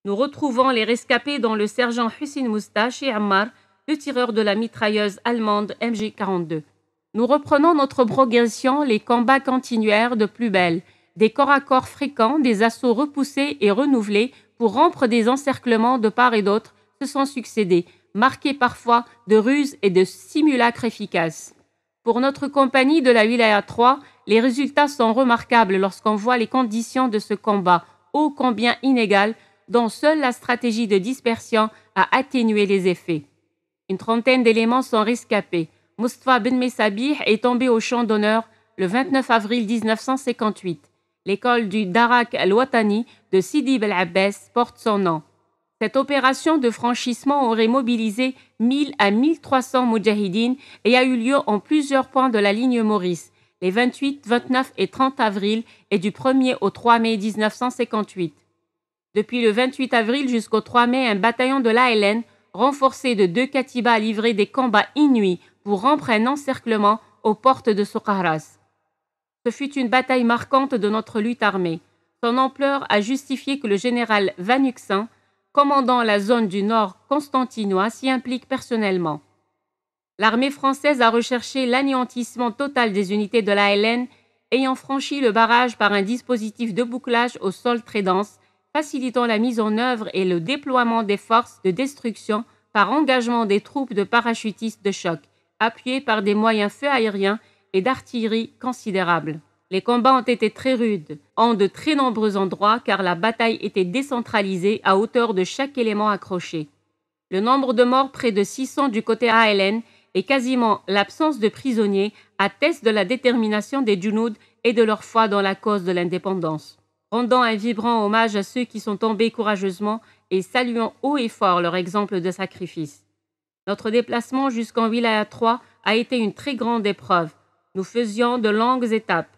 Nous retrouvons les rescapés dont le sergent Hussein Moustache et Ammar, le tireur de la mitrailleuse allemande MG42. Nous reprenons notre progression, les combats continuèrent de plus belle. Des corps à corps fréquents, des assauts repoussés et renouvelés pour rompre des encerclements de part et d'autre se sont succédés, marqués parfois de ruses et de simulacres efficaces. Pour notre compagnie de la Wilaya 3, les résultats sont remarquables lorsqu'on voit les conditions de ce combat, ô combien inégal, dont seule la stratégie de dispersion a atténué les effets. Une trentaine d'éléments sont rescapés. Mustafa Ben Messabih est tombé au champ d'honneur le 29 avril 1958. L'école du Darak al-Watani de Sidi Bel Abbès porte son nom. Cette opération de franchissement aurait mobilisé 1000 à 1300 moudjahidines et a eu lieu en plusieurs points de la ligne Maurice, les 28, 29 et 30 avril et du 1er au 3 mai 1958. Depuis le 28 avril jusqu'au 3 mai, un bataillon de l'ALN, renforcé de 2 katibas, a livré des combats inouïs pour rompre un encerclement aux portes de Soukharas. Ce fut une bataille marquante de notre lutte armée. Son ampleur a justifié que le général Van Uxen, commandant la zone du nord constantinois, s'y implique personnellement. L'armée française a recherché l'anéantissement total des unités de l'ALN ayant franchi le barrage par un dispositif de bouclage au sol très dense, facilitant la mise en œuvre et le déploiement des forces de destruction par engagement des troupes de parachutistes de choc, appuyées par des moyens feu aériens et d'artillerie considérables. Les combats ont été très rudes, en de très nombreux endroits, car la bataille était décentralisée à hauteur de chaque élément accroché. Le nombre de morts, près de 600 du côté ALN, et quasiment l'absence de prisonniers, attestent de la détermination des Djounoud et de leur foi dans la cause de l'indépendance. Rendons un vibrant hommage à ceux qui sont tombés courageusement et saluons haut et fort leur exemple de sacrifice. Notre déplacement jusqu'en Wilaya 3 a été une très grande épreuve. Nous faisions de longues étapes,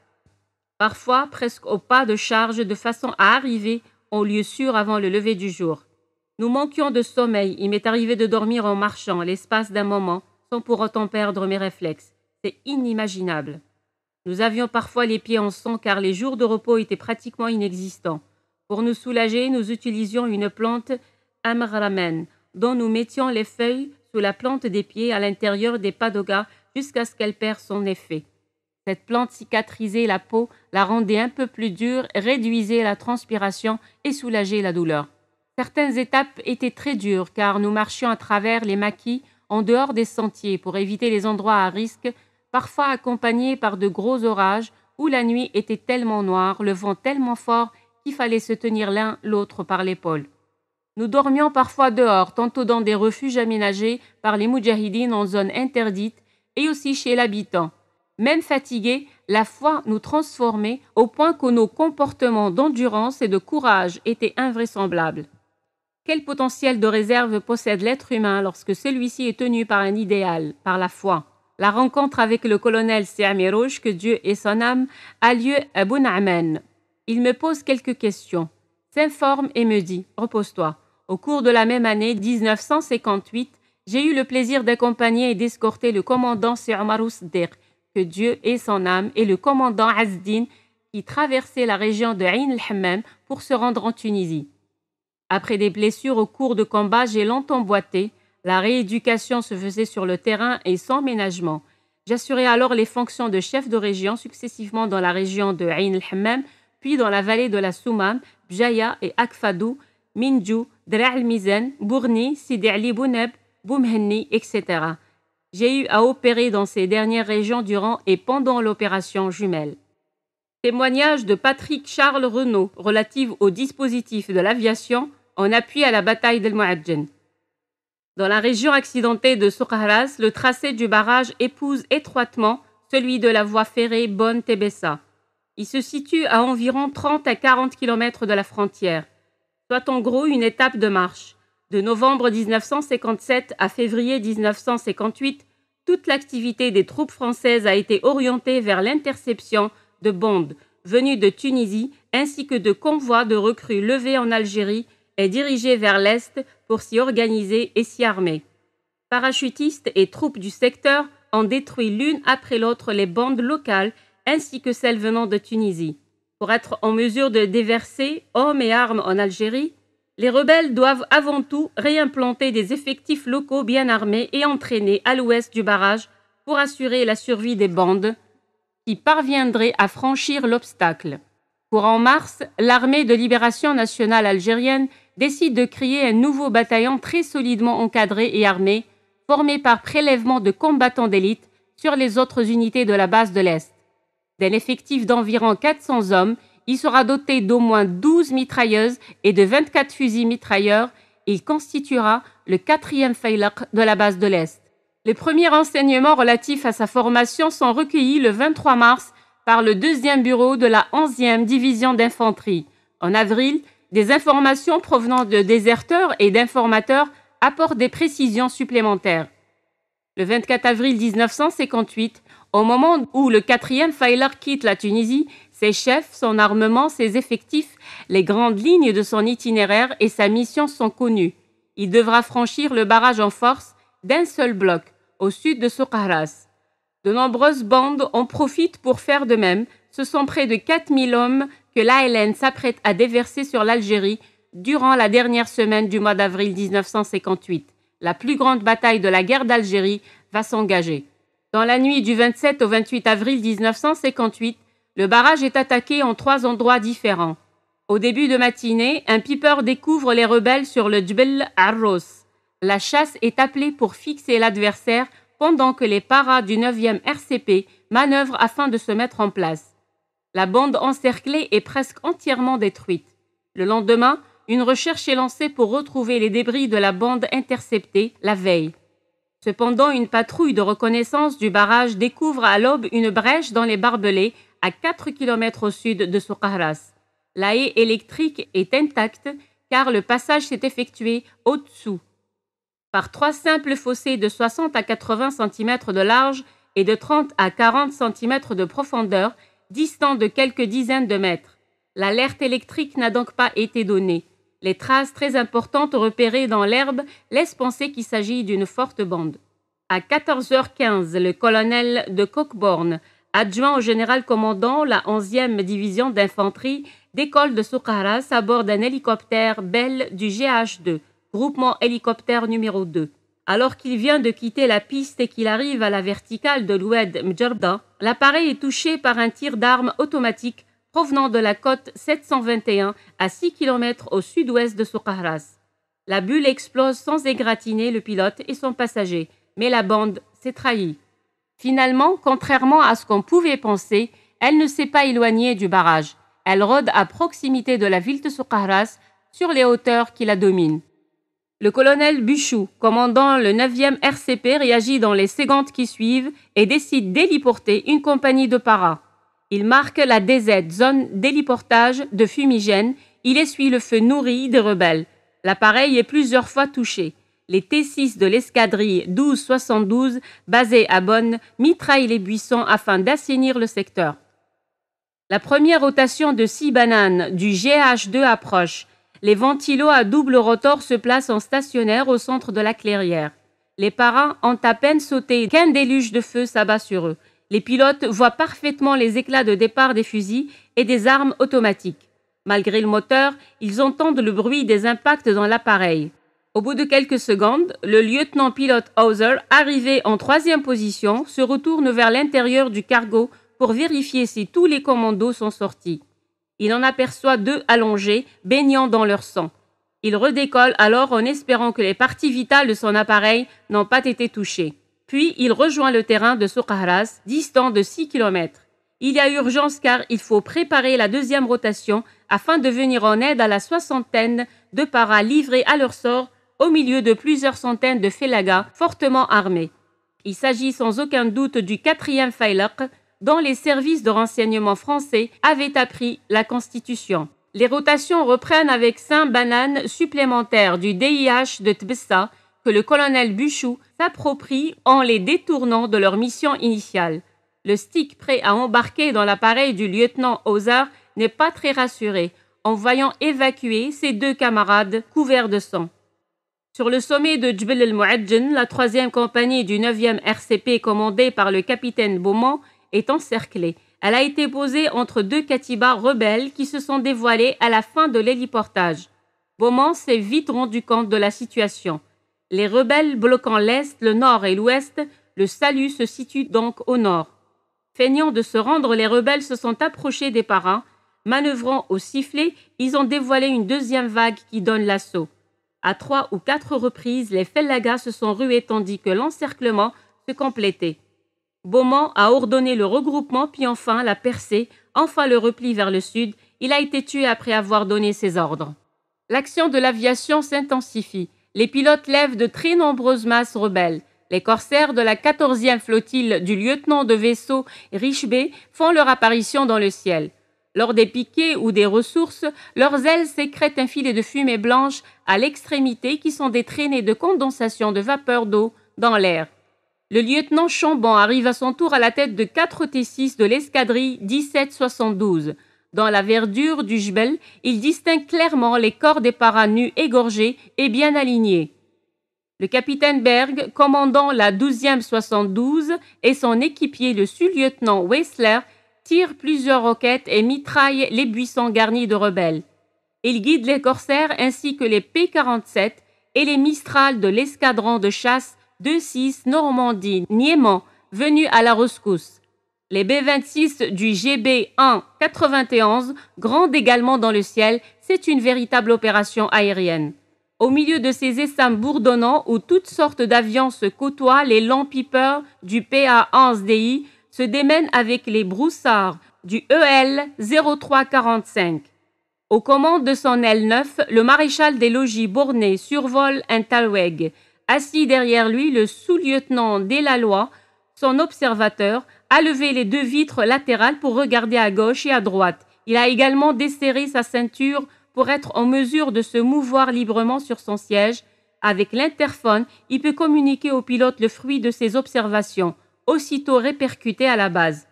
parfois presque au pas de charge, de façon à arriver en lieu sûr avant le lever du jour. Nous manquions de sommeil, il m'est arrivé de dormir en marchant l'espace d'un moment, sans pour autant perdre mes réflexes. C'est inimaginable. Nous avions parfois les pieds en sang car les jours de repos étaient pratiquement inexistants. Pour nous soulager, nous utilisions une plante amramen, dont nous mettions les feuilles sous la plante des pieds à l'intérieur des padogas jusqu'à ce qu'elle perde son effet. Cette plante cicatrisait la peau, la rendait un peu plus dure, réduisait la transpiration et soulageait la douleur. Certaines étapes étaient très dures car nous marchions à travers les maquis en dehors des sentiers pour éviter les endroits à risque, parfois accompagnés par de gros orages où la nuit était tellement noire, le vent tellement fort qu'il fallait se tenir l'un l'autre par l'épaule. Nous dormions parfois dehors, tantôt dans des refuges aménagés par les moudjahidines en zone interdite et aussi chez l'habitant. Même fatigués, la foi nous transformait au point que nos comportements d'endurance et de courage étaient invraisemblables. Quel potentiel de réserve possède l'être humain lorsque celui-ci est tenu par un idéal, par la foi? La rencontre avec le colonel Siamirouche, que Dieu ait son âme, a lieu à Boun'Aman. Il me pose quelques questions, s'informe et me dit « Repose-toi ». Au cours de la même année 1958, j'ai eu le plaisir d'accompagner et d'escorter le commandant Siamarou Sdir, que Dieu ait son âme, et le commandant Azdin, qui traversait la région de Ain el-Hammam pour se rendre en Tunisie. Après des blessures au cours de combat, j'ai longtemps boité. La rééducation se faisait sur le terrain et sans ménagement. J'assurais alors les fonctions de chef de région successivement dans la région de Ain el-Hammam, puis dans la vallée de la Soumam, Bjaya et Akfadou, Minjou, Dra' al-Mizan, Bourni, Sidi Ali Bouneb, Boumhenni, etc. J'ai eu à opérer dans ces dernières régions durant et pendant l'opération Jumelle. Témoignage de Patrick Charles Renaud relative au dispositif de l'aviation en appui à la bataille d'El Mouadjen. Dans la région accidentée de Soukharas, le tracé du barrage épouse étroitement celui de la voie ferrée Bonne-Tébessa. Il se situe à environ 30 à 40 km de la frontière, soit en gros une étape de marche. De novembre 1957 à février 1958, toute l'activité des troupes françaises a été orientée vers l'interception de bandes venues de Tunisie ainsi que de convois de recrues levés en Algérie et dirigés vers l'Est pour s'y organiser et s'y armer. Parachutistes et troupes du secteur ont détruit l'une après l'autre les bandes locales ainsi que celles venant de Tunisie. Pour être en mesure de déverser hommes et armes en Algérie, Les rebelles doivent avant tout réimplanter des effectifs locaux bien armés et entraînés à l'ouest du barrage pour assurer la survie des bandes qui parviendraient à franchir l'obstacle. Courant mars, l'armée de libération nationale algérienne décide de créer un nouveau bataillon très solidement encadré et armé, formé par prélèvement de combattants d'élite sur les autres unités de la base de l'Est. D'un effectif d'environ 400 hommes, il sera doté d'au moins 12 mitrailleuses et de 24 fusils mitrailleurs et il constituera le 4e Faylaq de la base de l'Est. Les premiers renseignements relatifs à sa formation sont recueillis le 23 mars par le 2e bureau de la 11e division d'infanterie. En avril, des informations provenant de déserteurs et d'informateurs apportent des précisions supplémentaires. Le 24 avril 1958, au moment où le 4e Faylaq quitte la Tunisie, ses chefs, son armement, ses effectifs, les grandes lignes de son itinéraire et sa mission sont connues. Il devra franchir le barrage en force d'un seul bloc, au sud de Soukharas. De nombreuses bandes en profitent pour faire de même. Ce sont près de 4000 hommes que l'ALN s'apprête à déverser sur l'Algérie durant la dernière semaine du mois d'avril 1958. La plus grande bataille de la guerre d'Algérie va s'engager. Dans la nuit du 27 au 28 avril 1958, le barrage est attaqué en 3 endroits différents. Au début de matinée, un piper découvre les rebelles sur le Djbel Arros. La chasse est appelée pour fixer l'adversaire pendant que les paras du 9e RCP manœuvrent afin de se mettre en place. La bande encerclée est presque entièrement détruite. Le lendemain, une recherche est lancée pour retrouver les débris de la bande interceptée la veille. Cependant, une patrouille de reconnaissance du barrage découvre à l'aube une brèche dans les barbelés à 4 km au sud de Soukharas. La haie électrique est intacte car le passage s'est effectué au-dessous, par 3 simples fossés de 60 à 80 cm de large et de 30 à 40 cm de profondeur, distants de quelques dizaines de mètres. L'alerte électrique n'a donc pas été donnée. Les traces très importantes repérées dans l'herbe laissent penser qu'il s'agit d'une forte bande. À 14h15, le colonel de Cockborn, adjoint au général commandant la 11e division d'infanterie, décolle de Soukharas à bord d'un hélicoptère Bell du GH2, groupement hélicoptère numéro 2. Alors qu'il vient de quitter la piste et qu'il arrive à la verticale de l'Oued Mdjarda, l'appareil est touché par un tir d'arme automatique provenant de la côte 721 à 6 km au sud-ouest de Soukharas. La bulle explose sans égratigner le pilote et son passager, mais la bande s'est trahie. Finalement, contrairement à ce qu'on pouvait penser, elle ne s'est pas éloignée du barrage. Elle rôde à proximité de la ville de Soukharas, sur les hauteurs qui la dominent. Le colonel Buchou, commandant le 9e RCP, réagit dans les secondes qui suivent et décide d'héliporter une compagnie de paras. Il marque la DZ, zone d'héliportage de fumigène. Il essuie le feu nourri des rebelles. L'appareil est plusieurs fois touché. Les T6 de l'escadrille 1272, basée à Bonn, mitraillent les buissons afin d'assainir le secteur. La première rotation de 6 bananes du GH2 approche. Les ventilos à double rotor se placent en stationnaire au centre de la clairière. Les paras ont à peine sauté qu'un déluge de feu s'abat sur eux. Les pilotes voient parfaitement les éclats de départ des fusils et des armes automatiques. Malgré le moteur, ils entendent le bruit des impacts dans l'appareil. Au bout de quelques secondes, le lieutenant-pilote Hauser, arrivé en 3e position, se retourne vers l'intérieur du cargo pour vérifier si tous les commandos sont sortis. Il en aperçoit 2 allongés, baignant dans leur sang. Il redécolle alors en espérant que les parties vitales de son appareil n'ont pas été touchées. Puis il rejoint le terrain de Soukharas, distant de 6 km. Il y a urgence car il faut préparer la 2e rotation afin de venir en aide à la 60aine de paras livrés à leur sort au milieu de plusieurs centaines de félagas fortement armés. Il s'agit sans aucun doute du 4e Faylaq, dont les services de renseignement français avaient appris la constitution. Les rotations reprennent avec 5 bananes supplémentaires du DIH de Tbessa que le colonel Buchou s'approprie en les détournant de leur mission initiale. Le stick prêt à embarquer dans l'appareil du lieutenant Hauser n'est pas très rassuré en voyant évacuer ses 2 camarades couverts de sang. Sur le sommet de Djbel el-Mouadjen, la 3e compagnie du 9e RCP commandée par le capitaine Beaumont est encerclée. Elle a été posée entre 2 katibas rebelles qui se sont dévoilés à la fin de l'héliportage. Beaumont s'est vite rendu compte de la situation. Les rebelles bloquant l'Est, le Nord et l'Ouest, le salut se situe donc au Nord. Feignant de se rendre, les rebelles se sont approchés des parrains. Manœuvrant au sifflet, ils ont dévoilé une deuxième vague qui donne l'assaut. À 3 ou 4 reprises, les Fellagas se sont rués tandis que l'encerclement se complétait. Beaumont a ordonné le regroupement puis enfin la percée, enfin le repli vers le sud. Il a été tué après avoir donné ses ordres. L'action de l'aviation s'intensifie. Les pilotes lèvent de très nombreuses masses rebelles. Les corsaires de la 14e flottille du lieutenant de vaisseau Richebey font leur apparition dans le ciel. Lors des piquets ou des ressources, leurs ailes sécrètent un filet de fumée blanche à l'extrémité qui sont des traînées de condensation de vapeur d'eau dans l'air. Le lieutenant Chambon arrive à son tour à la tête de 4 T6 de l'escadrille 1772. Dans la verdure du Jbel, il distingue clairement les corps des paras nus égorgés et bien alignés. Le capitaine Berg, commandant la 12e 72, et son équipier, le sous-lieutenant Weissler, tirent plusieurs roquettes et mitraillent les buissons garnis de rebelles. Ils guident les corsaires ainsi que les P-47 et les Mistral de l'escadron de chasse 2-6 Normandie-Niéman, venus à la rescousse. Les B-26 du GB 1-91 grondent également dans le ciel. C'est une véritable opération aérienne. Au milieu de ces essaims bourdonnants où toutes sortes d'avions se côtoient, les longs pipeurs du PA-11DI se démènent avec les broussards du EL 0345. Aux commandes de son L9, le maréchal des logis Bornet survole un Talweg. Assis derrière lui, le sous-lieutenant Delalloy, son observateur, a levé les 2 vitres latérales pour regarder à gauche et à droite. Il a également desserré sa ceinture pour être en mesure de se mouvoir librement sur son siège. Avec l'interphone, il peut communiquer au pilote le fruit de ses observations, aussitôt répercutées à la base.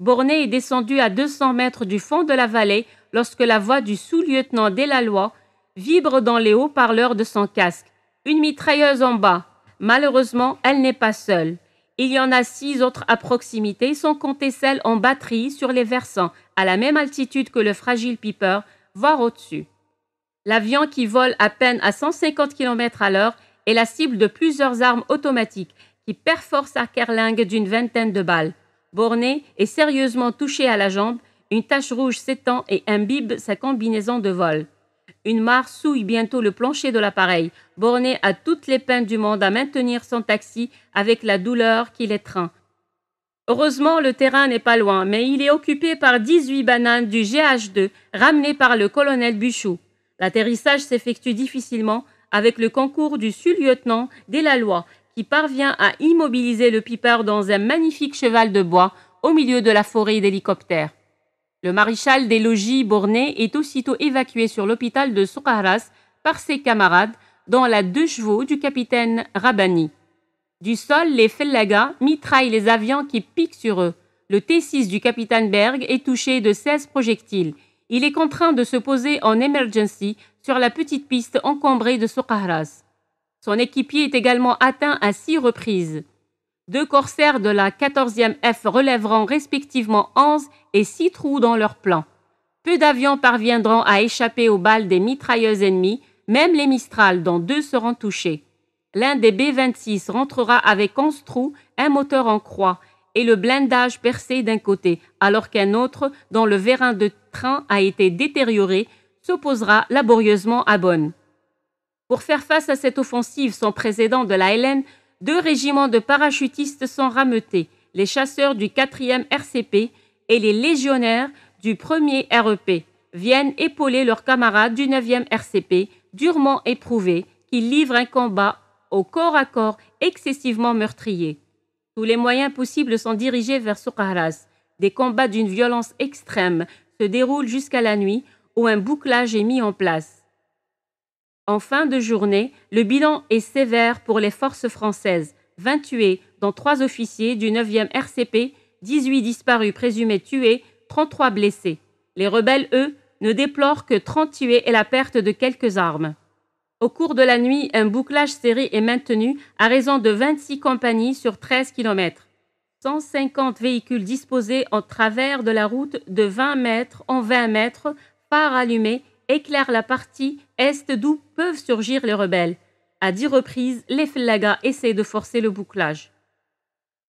Bornet est descendu à 200 mètres du fond de la vallée lorsque la voix du sous-lieutenant Delalloy vibre dans les haut-parleurs de son casque. Une mitrailleuse en bas. Malheureusement, elle n'est pas seule. Il y en a 6 autres à proximité, sans compter celles en batterie sur les versants, à la même altitude que le fragile Piper, voire au-dessus. L'avion qui vole à peine à 150 km/h est la cible de plusieurs armes automatiques qui perforent sa carlingue d'une vingtaine de balles. Bornet est sérieusement touché à la jambe, une tache rouge s'étend et imbibe sa combinaison de vol. Une mare souille bientôt le plancher de l'appareil. Bornet a toutes les peines du monde à maintenir son taxi avec la douleur qui l'étreint. Heureusement, le terrain n'est pas loin, mais il est occupé par 18 bananes du GH2 ramenées par le colonel Buchou. L'atterrissage s'effectue difficilement avec le concours du sous-lieutenant Delalloy qui parvient à immobiliser le Piper dans un magnifique cheval de bois au milieu de la forêt d'hélicoptères. Le maréchal des logis Bornet est aussitôt évacué sur l'hôpital de Soukharas par ses camarades, dont la 2 chevaux du capitaine Rabani. Du sol, les Fellagas mitraillent les avions qui piquent sur eux. Le T6 du capitaine Berg est touché de 16 projectiles. Il est contraint de se poser en emergency sur la petite piste encombrée de Soukharas. Son équipier est également atteint à 6 reprises. 2 corsaires de la 14e F relèveront respectivement 11 et 6 trous dans leur plan. Peu d'avions parviendront à échapper aux balles des mitrailleuses ennemies, même les Mistral, dont 2 seront touchés. L'un des B-26 rentrera avec 11 trous, un moteur en croix et le blindage percé d'un côté, alors qu'un autre, dont le vérin de train a été détérioré, s'opposera laborieusement à Bonn. Pour faire face à cette offensive sans précédent de la LN, 2 régiments de parachutistes sont rameutés, les chasseurs du 4e RCP et les légionnaires du 1er REP viennent épauler leurs camarades du 9e RCP, durement éprouvés, qui livrent un combat au corps à corps excessivement meurtrier. Tous les moyens possibles sont dirigés vers Soukharas. Des combats d'une violence extrême se déroulent jusqu'à la nuit où un bouclage est mis en place. En fin de journée, le bilan est sévère pour les forces françaises. 20 tués, dont 3 officiers du 9e RCP, 18 disparus présumés tués, 33 blessés. Les rebelles, eux, ne déplorent que 30 tués et la perte de quelques armes. Au cours de la nuit, un bouclage serré est maintenu à raison de 26 compagnies sur 13 km. 150 véhicules disposés en travers de la route de 20 mètres en 20 mètres, phares allumés, éclairent la partie est d'où peuvent surgir les rebelles. À 10 reprises, les Fellaga essaient de forcer le bouclage.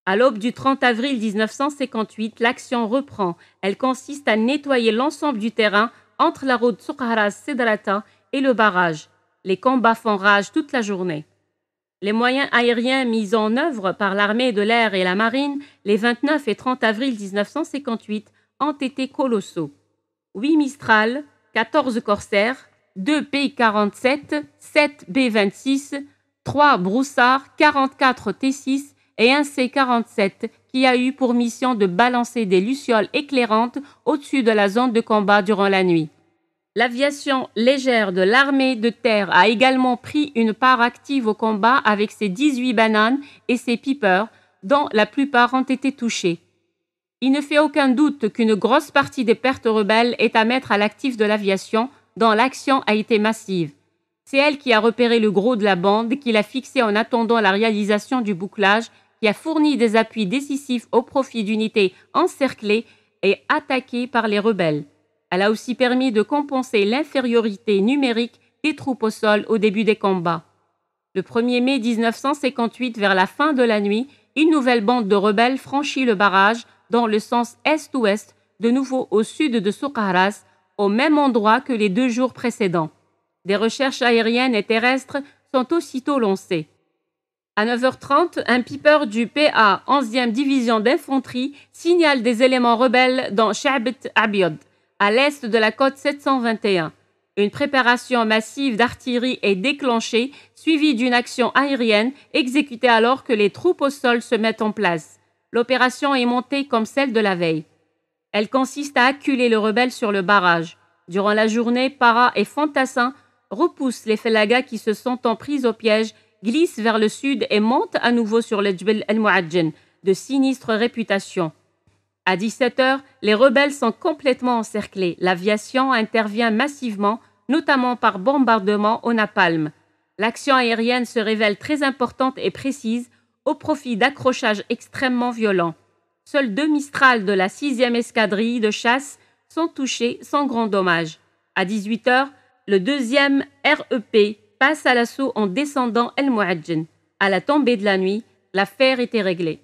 À l'aube du 30 avril 1958, l'action reprend. Elle consiste à nettoyer l'ensemble du terrain entre la route Soukharas-Sedrata et le barrage. Les combats font rage toute la journée. Les moyens aériens mis en œuvre par l'armée de l'air et la marine les 29 et 30 avril 1958 ont été colossaux. 8 Mistral, 14 Corsair, 2 P-47, 7 B-26, 3 Broussard, 44 T-6 et un C-47 qui a eu pour mission de balancer des lucioles éclairantes au-dessus de la zone de combat durant la nuit. L'aviation légère de l'armée de terre a également pris une part active au combat avec ses 18 bananes et ses Piper, dont la plupart ont été touchés. Il ne fait aucun doute qu'une grosse partie des pertes rebelles est à mettre à l'actif de l'aviation, dont l'action a été massive. C'est elle qui a repéré le gros de la bande, qui l'a fixé en attendant la réalisation du bouclage, qui a fourni des appuis décisifs au profit d'unités encerclées et attaquées par les rebelles. Elle a aussi permis de compenser l'infériorité numérique des troupes au sol au début des combats. Le 1er mai 1958, vers la fin de la nuit, une nouvelle bande de rebelles franchit le barrage dans le sens est-ouest, de nouveau au sud de Soukharas, au même endroit que les 2 jours précédents. Des recherches aériennes et terrestres sont aussitôt lancées. À 9h30, un Piper du PA 11e division d'infanterie signale des éléments rebelles dans Sha'bt Abyad, à l'est de la côte 721. Une préparation massive d'artillerie est déclenchée, suivie d'une action aérienne exécutée alors que les troupes au sol se mettent en place. L'opération est montée comme celle de la veille. Elle consiste à acculer le rebelle sur le barrage. Durant la journée, Para et Fantassin repoussent les Fellaga qui se sont en prise au piège, glissent vers le sud et montent à nouveau sur le Djbel el-Mu'adjen, de sinistre réputation. À 17h, les rebelles sont complètement encerclés. L'aviation intervient massivement, notamment par bombardement au napalm. L'action aérienne se révèle très importante et précise, au profit d'accrochages extrêmement violents. Seuls 2 Mistral de la 6e escadrille de chasse sont touchés sans grand dommage. À 18h, le 2e REP passe à l'assaut en descendant El Mu'adjen. À la tombée de la nuit, l'affaire était réglée.